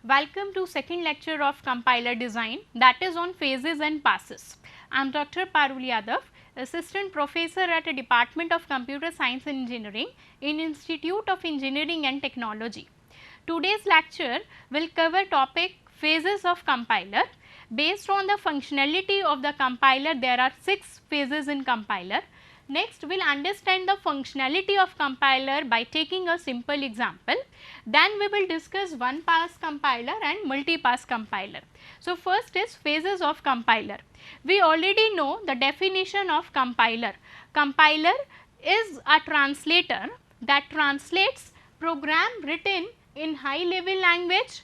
Welcome to second lecture of compiler design, that is on phases and passes. I am Dr. Parul Yadav, assistant professor at the Department of Computer Science and Engineering in Institute of Engineering and Technology. Today's lecture will cover topic phases of compiler. Based on the functionality of the compiler, there are 6 phases in compiler. Next, we will understand the functionality of compiler by taking a simple example. Then we will discuss one pass compiler and multi-pass compiler. So, first is phases of compiler. We already know the definition of compiler. Compiler is a translator that translates program written in high level language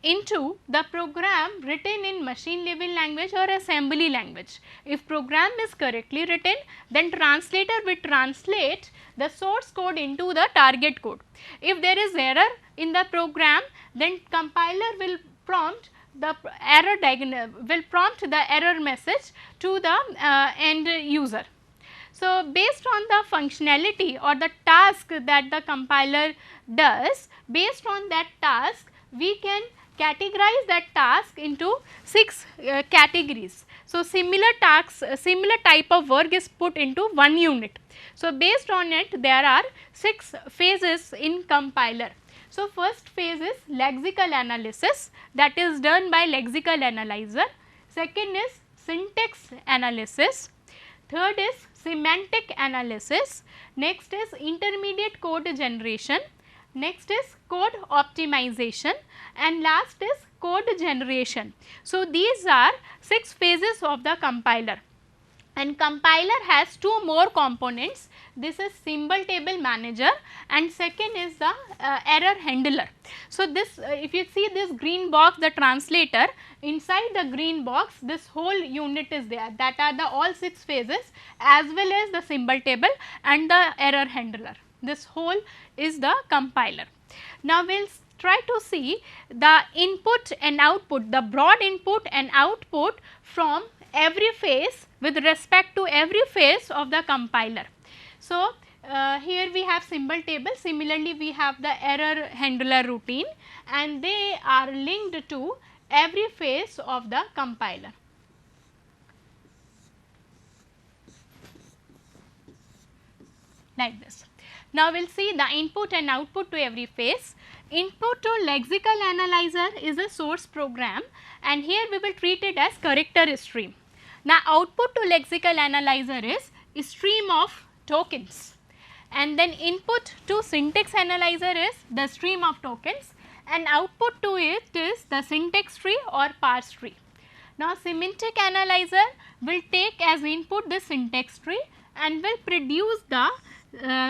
into the program written in machine level language or assembly language. If program is correctly written, then translator will translate the source code into the target code. If there is error in the program, then compiler will prompt the error message to the end user. So, based on the functionality or the task that the compiler does, based on that task we can categorize that task into 6 categories. So, similar tasks, similar type of work is put into one unit. So, based on it there are 6 phases in compiler. So, first phase is lexical analysis, that is done by lexical analyzer. Second is syntax analysis. Third is semantic analysis. Next is intermediate code generation. Next is code optimization, and last is code generation. So, these are 6 phases of the compiler, and compiler has 2 more components. This is symbol table manager and second is the error handler. So, this if you see this green box, the translator, inside the green box this whole unit is there, that are the all 6 phases as well as the symbol table and the error handler. This whole is the compiler. Now, we will try to see the input and output, the broad input and output from every phase with respect to every phase of the compiler. So, here we have symbol table, similarly we have the error handler routine, and they are linked to every phase of the compiler. Like this. Now, we will see the input and output to every phase. Input to lexical analyzer is a source program, and here we will treat it as character stream. Now, output to lexical analyzer is stream of tokens, and then input to syntax analyzer is the stream of tokens, and output to it is the syntax tree or parse tree. Now, semantic analyzer will take as input the syntax tree and will produce the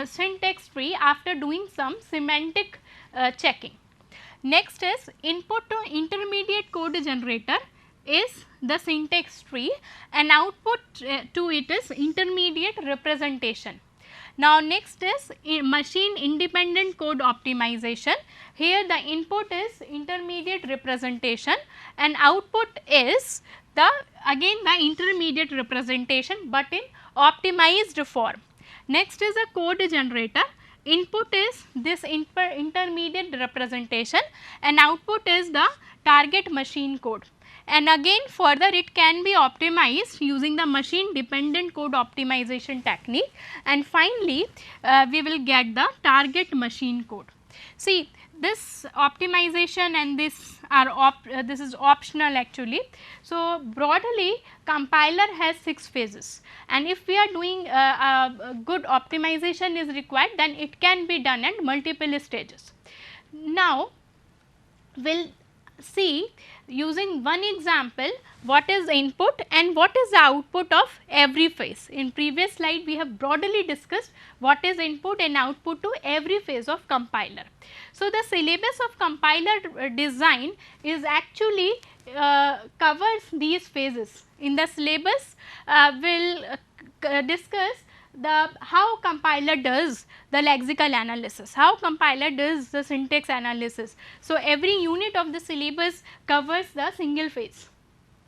syntax tree after doing some semantic checking. Next is input to intermediate code generator is the syntax tree, and output to it is intermediate representation. Now, next is machine independent code optimization. Here the input is intermediate representation and output is the again the intermediate representation, but in optimized form. Next is a code generator. Input is this intermediate representation and output is the target machine code, and again further it can be optimized using the machine dependent code optimization technique, and finally we will get the target machine code. See, this optimization and this are this is optional actually. So, broadly compiler has 6 phases, and if we are doing good optimization is required, then it can be done at multiple stages. Now, we will see using one example what is input and what is the output of every phase. In previous slide we have broadly discussed what is input and output to every phase of compiler. So, the syllabus of compiler design is actually covers these phases. In the syllabus we will discuss the how compiler does the lexical analysis, how compiler does the syntax analysis. So, every unit of the syllabus covers the single phase,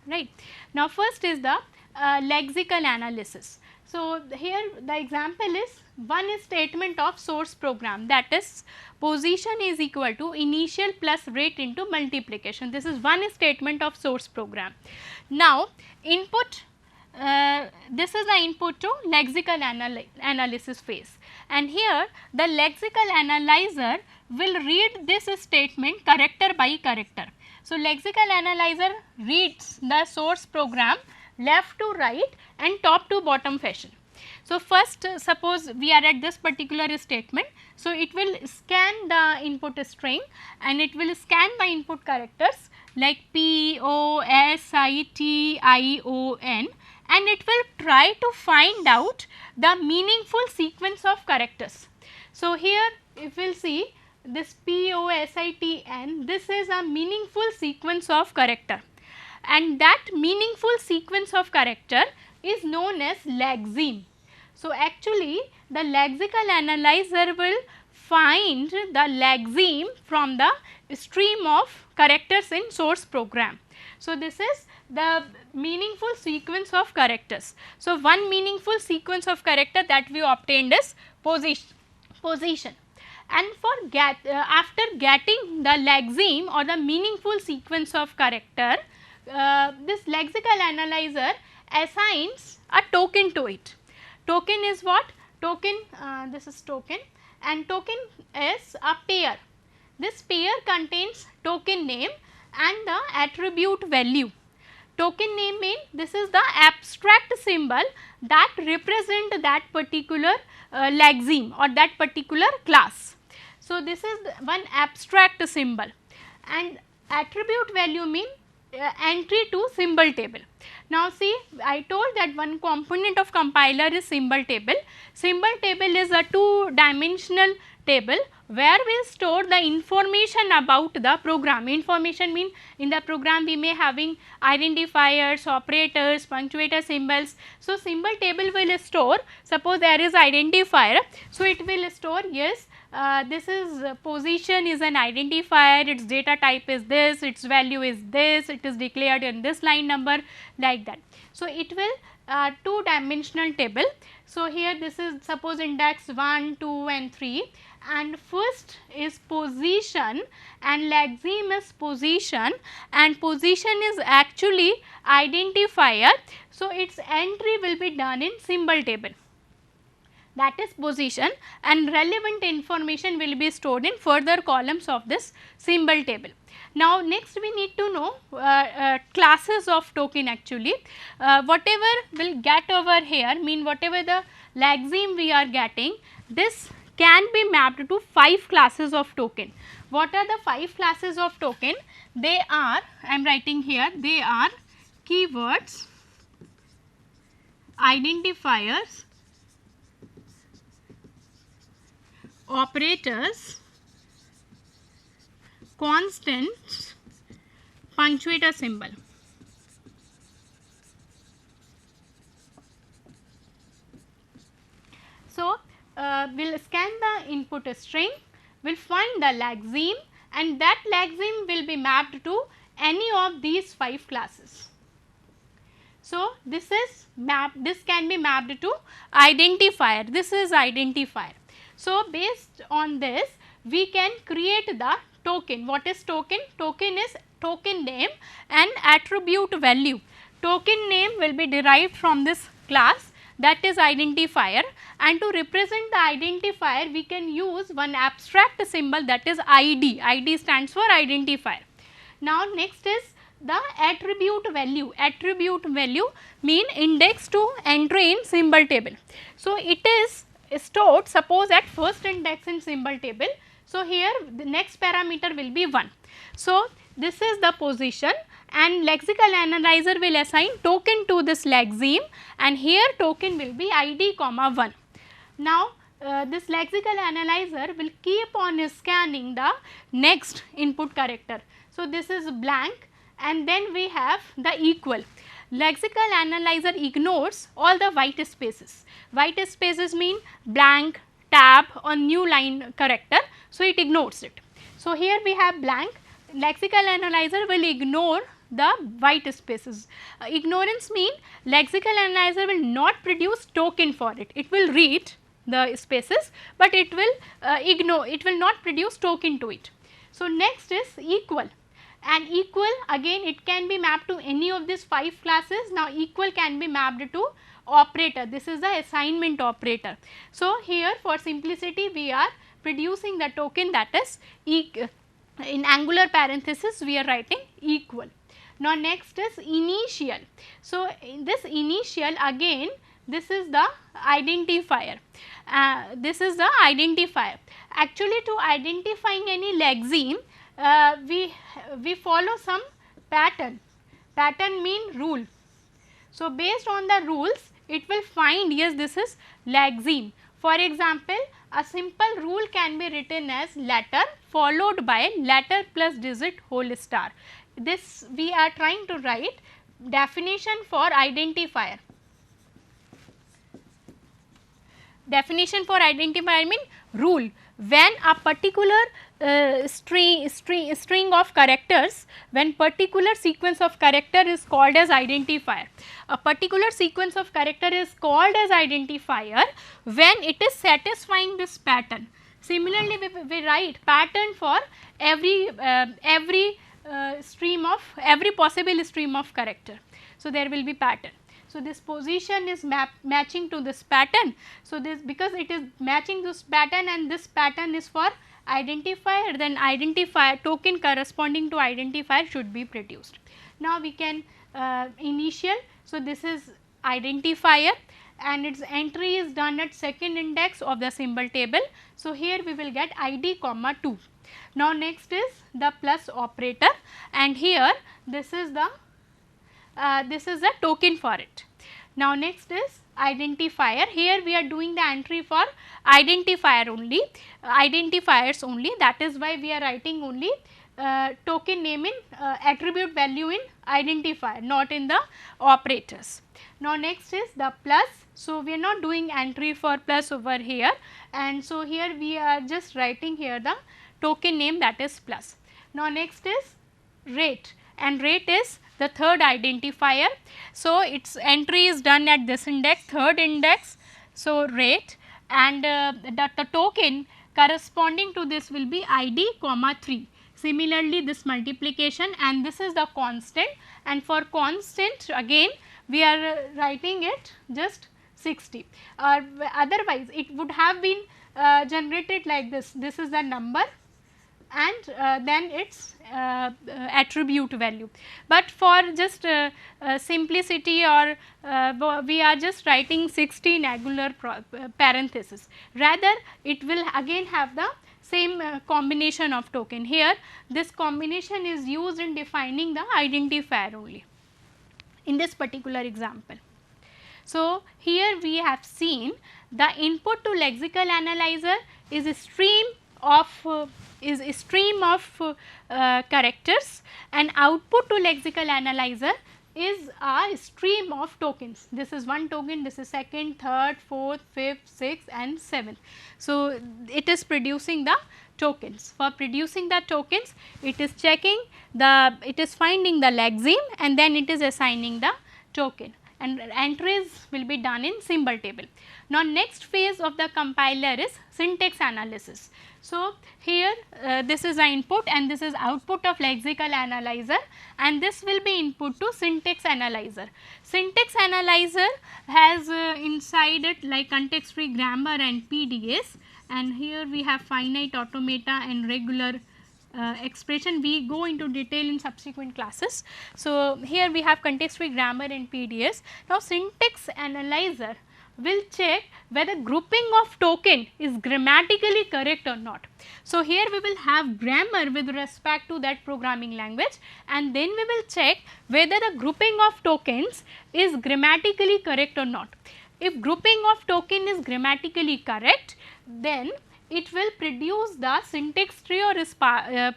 right. Now, first is the lexical analysis. So, here the example is one statement of source program, that is position is equal to initial plus rate into multiplication. This is one statement of source program. Now input, this is the input to lexical analysis phase, and here the lexical analyzer will read this statement character by character. So lexical analyzer reads the source program left to right and top to bottom fashion. So first, suppose we are at this particular statement, so it will scan the input string and it will scan the input characters like P, O, S, I, T, I, O, N, and it will try to find out the meaningful sequence of characters. So here if we will see this P, O, S, I, T, N, this is a meaningful sequence of character, and that meaningful sequence of character is known as lexeme. So actually the lexical analyzer will find the lexeme from the stream of characters in source program. So this is the meaningful sequence of characters. So one meaningful sequence of character that we obtained is position. And for after getting the lexeme or the meaningful sequence of character, this lexical analyzer assigns a token to it. Token is what? Token, this is token, and token is a pair. This pair contains token name and the attribute value. Token name means this is the abstract symbol that represent that particular lexeme or that particular class. So this is one abstract symbol, and attribute value means entry to symbol table. Now see, I told that one component of compiler is symbol table. Symbol table is a two-dimensional table where we store the information about the program. Information mean in the program we may having identifiers, operators, punctuator symbols. So symbol table will store, suppose there is identifier, so it will store, yes, this is position is an identifier, its data type is this, its value is this, it is declared in this line number, like that. So it will two-dimensional table. So here this is suppose index 1, 2 and 3, and first is position and lexeme is position, and position is actually identifier. So its entry will be done in symbol table, that is position, and relevant information will be stored in further columns of this symbol table. Now next we need to know classes of token actually. Whatever will get over here, mean whatever the lexeme we are getting, this can be mapped to 5 classes of token. What are the 5 classes of token? They are, I am writing here, they are keywords, identifiers, operators, constants, punctuator symbol. So we will scan the input string, will find the lexeme, and that lexeme will be mapped to any of these 5 classes. So this is this can be mapped to identifier, this is identifier. So based on this we can create the token. What is token? Token is token name and attribute value. Token name will be derived from this class, that is identifier, and to represent the identifier we can use one abstract symbol, that is ID. ID stands for identifier. Now next is the attribute value. Attribute value mean index to entry in symbol table. So it is stored suppose at first index in symbol table. So here the next parameter will be 1. So this is the position, and lexical analyzer will assign token to this lexeme, and here token will be ID comma 1. Now this lexical analyzer will keep on scanning the next input character. So this is blank, and then we have the equal. Lexical analyzer ignores all the white spaces. White spaces mean blank, tab or new line character, so it ignores it. So here we have blank, lexical analyzer will ignore the white spaces. Ignorance mean lexical analyzer will not produce token for it, it will read the spaces, but it will ignore, it will not produce token to it. So, next is equal, and equal again it can be mapped to any of these 5 classes. Now, equal can be mapped to operator, this is the assignment operator. So, here for simplicity we are producing the token, that is in angular parenthesis we are writing equal. Now, next is initial. So, in this initial again this is the identifier, this is the identifier. Actually, to identifying any lexeme we follow some pattern, pattern mean rule. So, based on the rules it will find, yes, this is lexeme. For example, a simple rule can be written as letter followed by letter plus digit whole star. This we are trying to write definition for identifier. Definition for identifier mean rule. When a particular string of characters, when particular sequence of character is called as identifier. A particular sequence of character is called as identifier when it is satisfying this pattern. Similarly, we write pattern for every possible stream of character. So, there will be pattern. So, this position is matching to this pattern. So, this because it is matching this pattern and this pattern is for identifier, then identifier token corresponding to identifier should be produced. Now, we can initial. So, this is identifier and its entry is done at second index of the symbol table. So, here we will get ID comma 2. Now, next is the plus operator, and here this is the token for it. Now, next is identifier. Here we are doing the entry for identifier only, identifiers only, that is why we are writing only token name in attribute value in identifier, not in the operators. Now, next is the plus. So, we are not doing entry for plus over here, and so here we are just writing here the token name, that is plus. Now, next is rate, and rate is the third identifier. So, its entry is done at this index, third index. So, rate, and the token corresponding to this will be ID comma 3. Similarly, this multiplication, and this is the constant, and for constant again we are writing it just 60, or otherwise it would have been generated like this. This is the number and then its attribute value, but for just simplicity, or we are just writing 60 in angular parenthesis. Rather, it will again have the same combination of token. Here this combination is used in defining the identifier only in this particular example. So, here we have seen the input to lexical analyzer is a stream of characters, and output to lexical analyzer is a stream of tokens. This is one token, this is second, third, fourth, fifth, sixth and seventh. So, it is producing the tokens. For producing the tokens, it is checking the, it is finding the lexeme and then it is assigning the token, and entries will be done in symbol table. Now, next phase of the compiler is syntax analysis. So, here this is the input and this is output of lexical analyzer, and this will be input to syntax analyzer. Syntax analyzer has inside it like context free grammar and PDS, and here we have finite, automata and regular expression. We go into detail in subsequent classes. So, here we have context free grammar and PDS. Now, syntax analyzer will check whether grouping of token is grammatically correct or not. So, here we will have grammar with respect to that programming language, and then we will check whether the grouping of tokens is grammatically correct or not. If grouping of token is grammatically correct, then it will produce the syntax tree or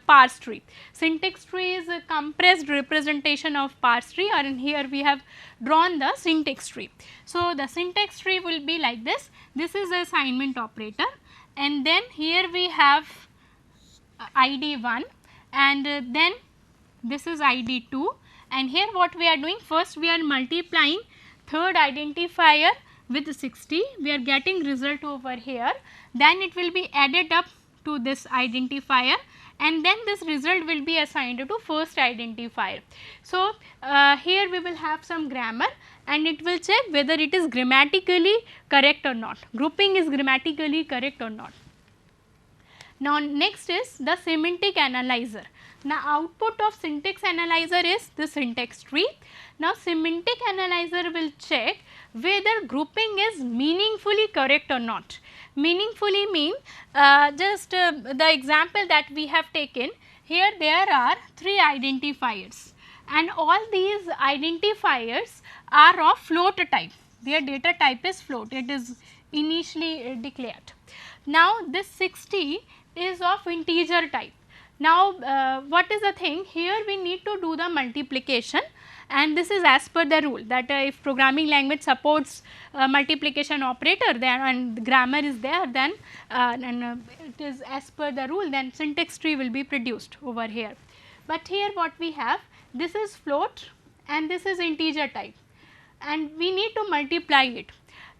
parse tree. Syntax tree is a compressed representation of parse tree, and here we have drawn the syntax tree. So, the syntax tree will be like this. This is the assignment operator, and then here we have ID 1, and then this is ID 2, and here what we are doing, first we are multiplying third identifier with 60, we are getting result over here, then it will be added up to this identifier and then this result will be assigned to first identifier. So, here we will have some grammar and it will check whether it is grammatically correct or not, grouping is grammatically correct or not. Now, next is the semantic analyzer. Now, output of syntax analyzer is the syntax tree. Now, semantic analyzer will check whether grouping is meaningfully correct or not. Meaningfully mean the example that we have taken here, there are 3 identifiers and all these identifiers are of float type, their data type is float, it is initially declared. Now, this 60 is of integer type. Now, what is the thing here, we need to do the multiplication and this is as per the rule that if programming language supports multiplication operator then and grammar is there, then it is as per the rule, then syntax tree will be produced over here. But here what we have, this is float and this is integer type and we need to multiply it.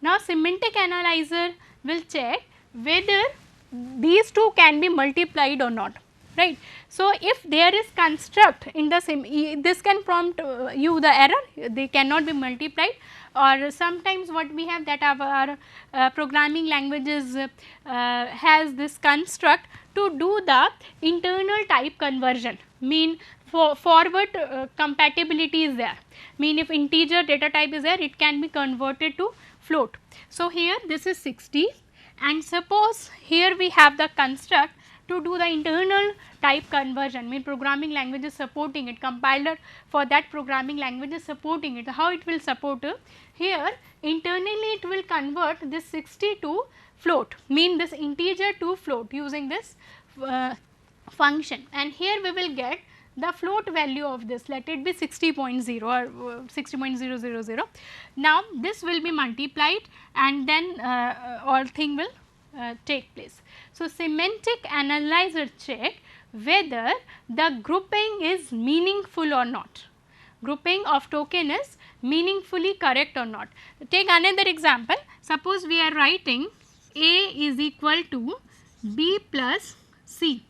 Now, semantic analyzer will check whether these two can be multiplied or not, right. So, if there is construct in the same, this can prompt you the error, they cannot be multiplied, or sometimes what we have that our programming languages has this construct to do the internal type conversion, mean forward compatibility is there, mean if integer data type is there, it can be converted to float. So, here this is 60 and suppose here we have the construct to do the internal type conversion, mean programming language is supporting it, compiler for that programming language is supporting it. How it will support? Here internally it will convert this 60 to float, mean this integer to float using this function, and here we will get the float value of this, let it be 60.0 or 60.000. Now, this will be multiplied and then all thing will take place. So, semantic analyzer check whether the grouping is meaningful or not, grouping of token is meaningfully correct or not. Take another example, suppose we are writing A is equal to B plus C,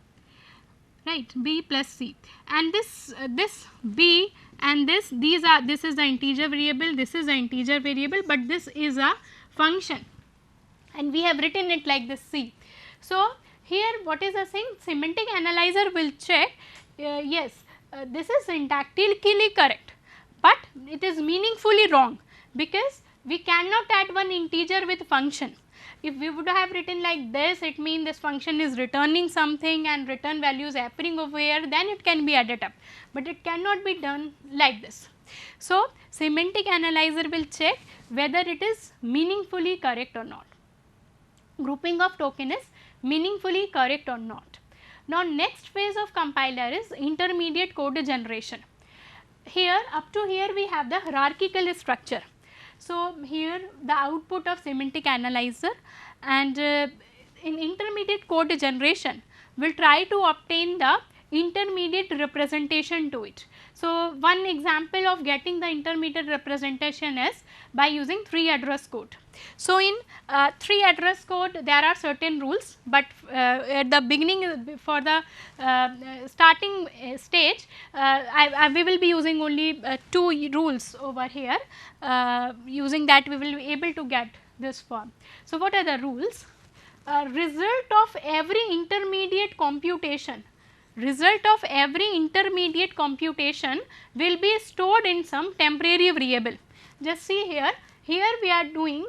right, B plus C, and this B and this is the integer variable, this is the integer variable, but this is a function and we have written it like this C. So, here what is the thing, semantic analyzer will check yes this is syntactically correct, but it is meaningfully wrong because we cannot add one integer with function. If we would have written like this, it means this function is returning something and return value is appearing over here, then it can be added up, but it cannot be done like this. So, semantic analyzer will check whether it is meaningfully correct or not, grouping of token is meaningfully correct or not. Now, next phase of compiler is intermediate code generation. Here up to here we have the hierarchical structure. So, here the output of semantic analyzer and in intermediate code generation we will try to obtain the intermediate representation to it. So, one example of getting the intermediate representation is by using 3 address code. So, in 3 address code there are certain rules, but at the beginning for the starting stage we will be using only 2 rules over here, using that we will be able to get this form. So, what are the rules? Result of every intermediate computation, result of every intermediate computation will be stored in some temporary variable. Just see here, here we are doing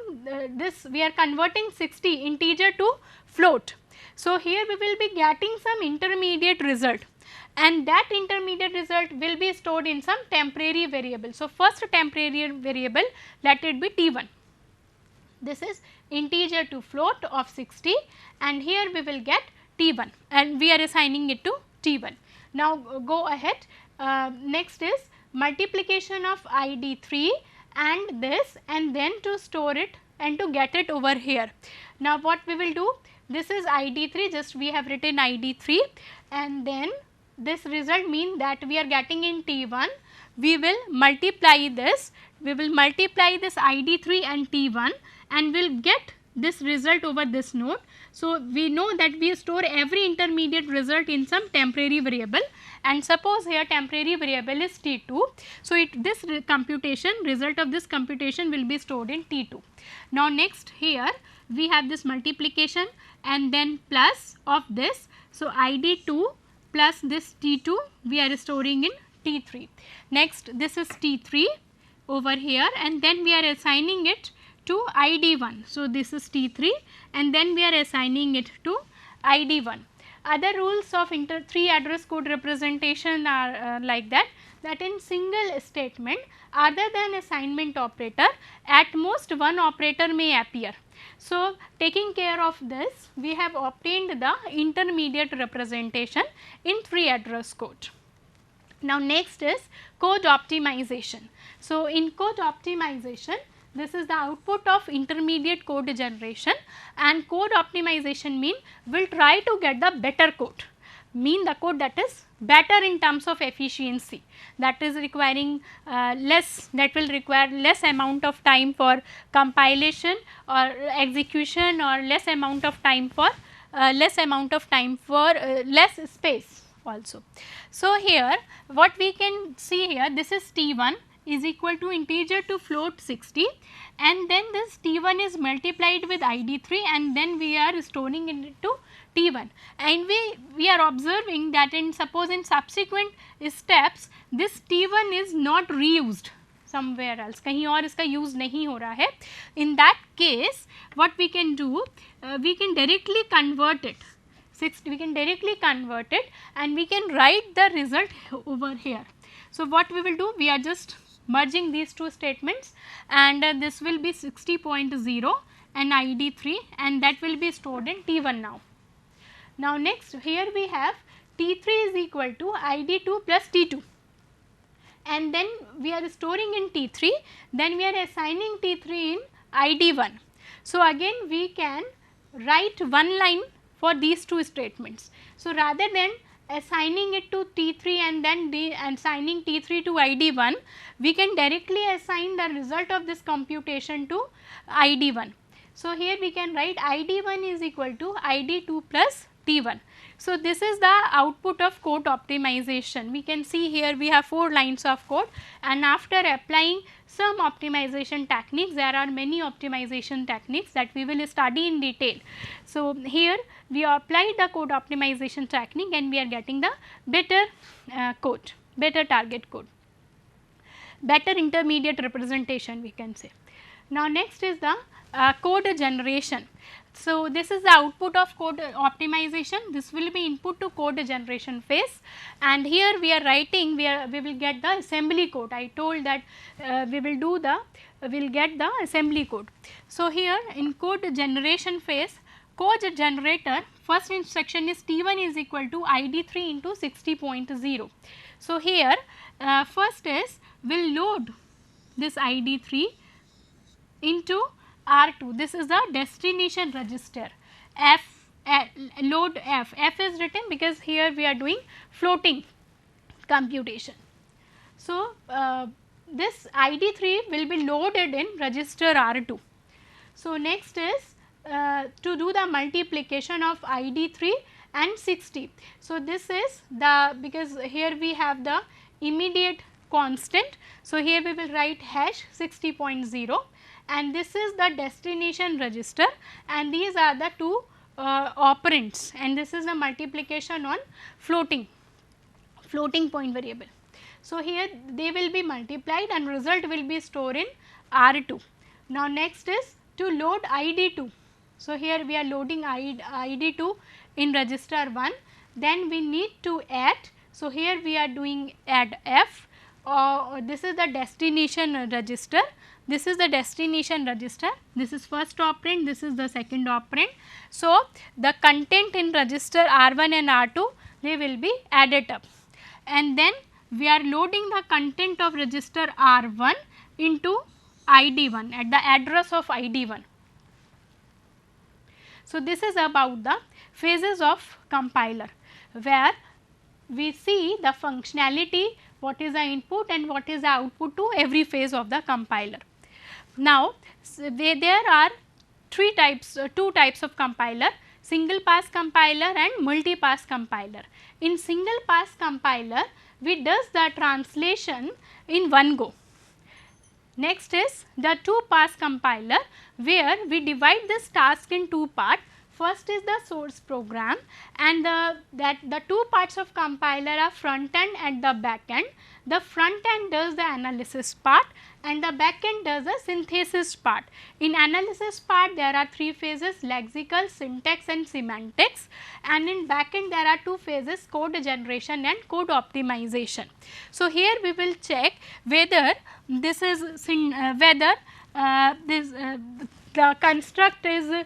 this, we are converting 60 integer to float. So, here we will be getting some intermediate result and that intermediate result will be stored in some temporary variable. So, first temporary variable, let it be T1, this is integer to float of 60 and here we will get T1 and we are assigning it to T1. Now, go ahead, next is multiplication of ID3 and this and then to store it and to get it over here. Now, what we will do, this is ID3, just we have written ID3 and then this result mean that we are getting in T1, we will multiply this, we will multiply this ID3 and T1 and will get this result over this node. So, we know that we store every intermediate result in some temporary variable, and suppose here temporary variable is T2. So, this computation, result of this computation will be stored in T2. Now, next here we have this multiplication and then plus of this. So, ID2 plus this T2 we are storing in T3. Next, this is T3 over here, and then we are assigning it to ID1. So, this is T3 and then we are assigning it to ID1. Other rules of 3 address code representation are like that in single statement, other than assignment operator, at most one operator may appear. So, taking care of this, we have obtained the intermediate representation in 3 address code. Now, next is code optimization. So, in code optimization, this is the output of intermediate code generation, and code optimization mean we will try to get the better code, mean the code that is better in terms of efficiency, that is requiring that will require less amount of time for compilation or execution, or less amount of time for less space also. So, here what we can see here, this is T1 is equal to integer to float 60, and then this T1 is multiplied with ID3 and then we are storing it into T1, and we are observing that in subsequent steps this T1 is not reused somewhere else, कहीं और इसका use नहीं हो रहा है. In that case what we can do, we can directly convert it. And we can write the result over here. So, what we will do, we are just merging these two statements, and this will be 60.0 and ID3, and that will be stored in T1 now. Now, next here we have T3 is equal to ID2 plus T2, and then we are storing in T3, then we are assigning T3 in ID1. So, again we can write one line for these two statements. So, rather than assigning it to T3 and then assigning T3 to ID1, we can directly assign the result of this computation to ID1. So, here we can write ID1 is equal to ID2 plus T1. So, this is the output of code optimization. We can see here we have 4 lines of code, and after applying some optimization techniques, there are many optimization techniques that we will study in detail. So, here we applied the code optimization technique and we are getting the better code, better target code, better intermediate representation we can say. Now, next is the code generation. So, this is the output of code optimization, this will be input to code generation phase, and here we are writing, we will get the assembly code. I told that we will get the assembly code. So, here in code generation phase, code generator first instruction is T1 is equal to ID3 into 60.0. So, here first is we will load this ID3 into R2, this is the destination register, load F is written because here we are doing floating computation. So, this ID3 will be loaded in register R2. So, next is to do the multiplication of ID3 and 60. So, this is the, because here we have the immediate constant. So, here we will write hash 60.0, and this is the destination register, and these are the two operands, and this is the multiplication on floating point variable. So, here they will be multiplied and result will be stored in R2. Now, next is to load ID2. So, here we are loading ID2 in register 1, then we need to add. So, here we are doing add F, this is the destination register, this is the destination register, this is first operand, this is the second operand. So, the content in register R1 and R2 they will be added up, and then we are loading the content of register R1 into ID1 at the address of ID1. So, this is about the phases of compiler, where we see the functionality, what is the input and what is the output to every phase of the compiler. Now, there are two types of compiler, single pass compiler and multi pass compiler. In single pass compiler, we does the translation in one go. Next is the two pass compiler, where we divide this task in two parts. First is the source program, and the two parts of compiler are front end and the back end. The front end does the analysis part and the back end does the synthesis part. In analysis part there are three phases: lexical, syntax and semantics, and in back end there are two phases: code generation and code optimization. So here we will check whether this is the construct is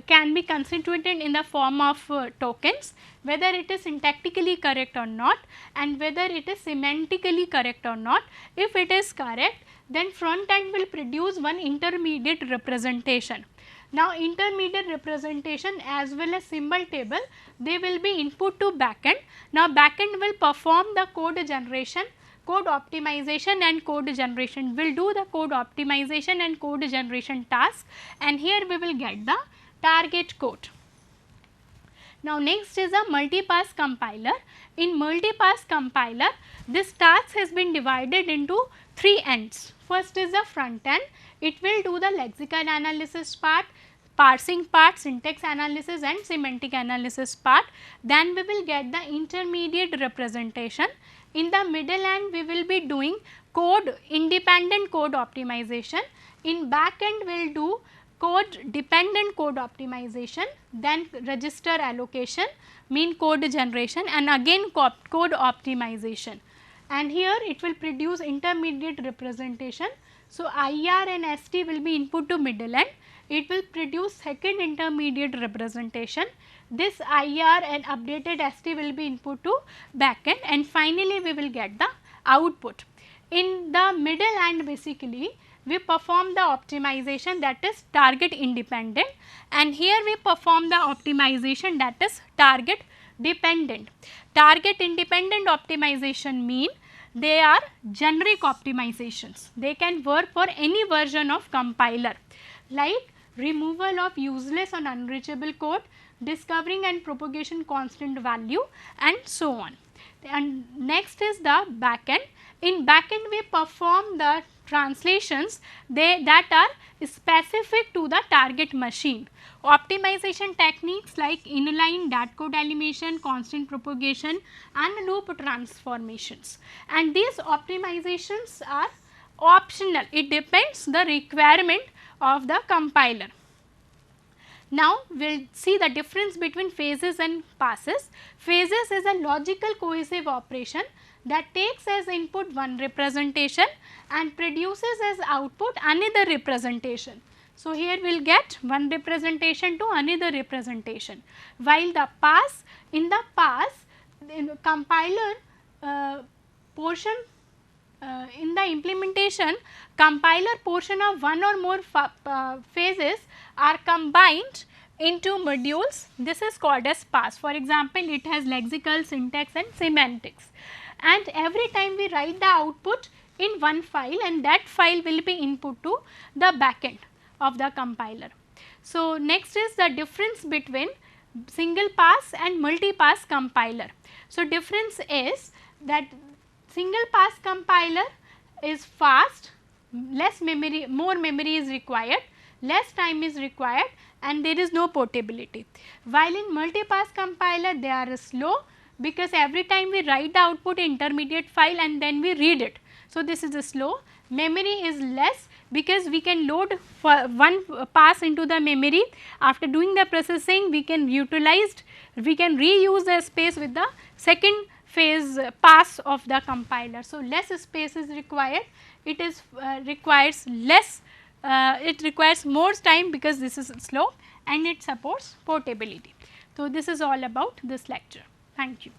can be constituted in the form of tokens, whether it is syntactically correct or not, and whether it is semantically correct or not. If it is correct, then front end will produce one intermediate representation. Now intermediate representation as well as symbol table, they will be input to backend. Now backend will perform the code generation, code optimization and code generation, will do the code optimization and code generation task, and here we will get the target code. Now next is a multi-pass compiler. In multi-pass compiler, this task has been divided into three ends. First is the front end, it will do the lexical analysis part, parsing part, syntax analysis and semantic analysis part. Then we will get the intermediate representation. In the middle end, we will be doing code independent code optimization. In back end, we will do code dependent code optimization, then register allocation, mean code generation, and again code optimization. And here it will produce intermediate representation. So IR and ST will be input to middle end. It will produce second intermediate representation. This IR and updated ST will be input to backend, and finally we will get the output. In the middle end, basically we perform the optimization, that is target independent, and here we perform the optimization, that is target dependent. Target independent optimization mean they are generic optimizations. They can work for any version of compiler, like removal of useless and unreachable code, discovering and propagation constant value, and so on. And next is the backend. In backend, we perform the translations that are specific to the target machine. Optimization techniques like inline dot code animation, constant propagation and loop transformations, and these optimizations are optional. It depends the requirement of the compiler. Now we will see the difference between phases and passes. Phases is a logical cohesive operation that takes as input one representation and produces as output another representation. So here we will get one representation to another representation, while the pass, in the pass, in the compiler portion, in the implementation, compiler portion of one or more phases are combined into modules. This is called as pass. For example, it has lexical, syntax and semantics, and every time we write the output in one file, and that file will be input to the backend of the compiler. So next is the difference between single pass and multi pass compiler. So difference is that single pass compiler is fast, less memory, more memory is required, less time is required, and there is no portability. While in multi pass compiler they are slow, because every time we write the output intermediate file and then we read it. So this is a slow. Memory is less, because we can load one pass into the memory. After doing the processing, we can reuse the space with the second phase pass of the compiler. So less space is required. It is requires less. It requires more time because this is slow, and it supports portability. So this is all about this lecture. Thank you.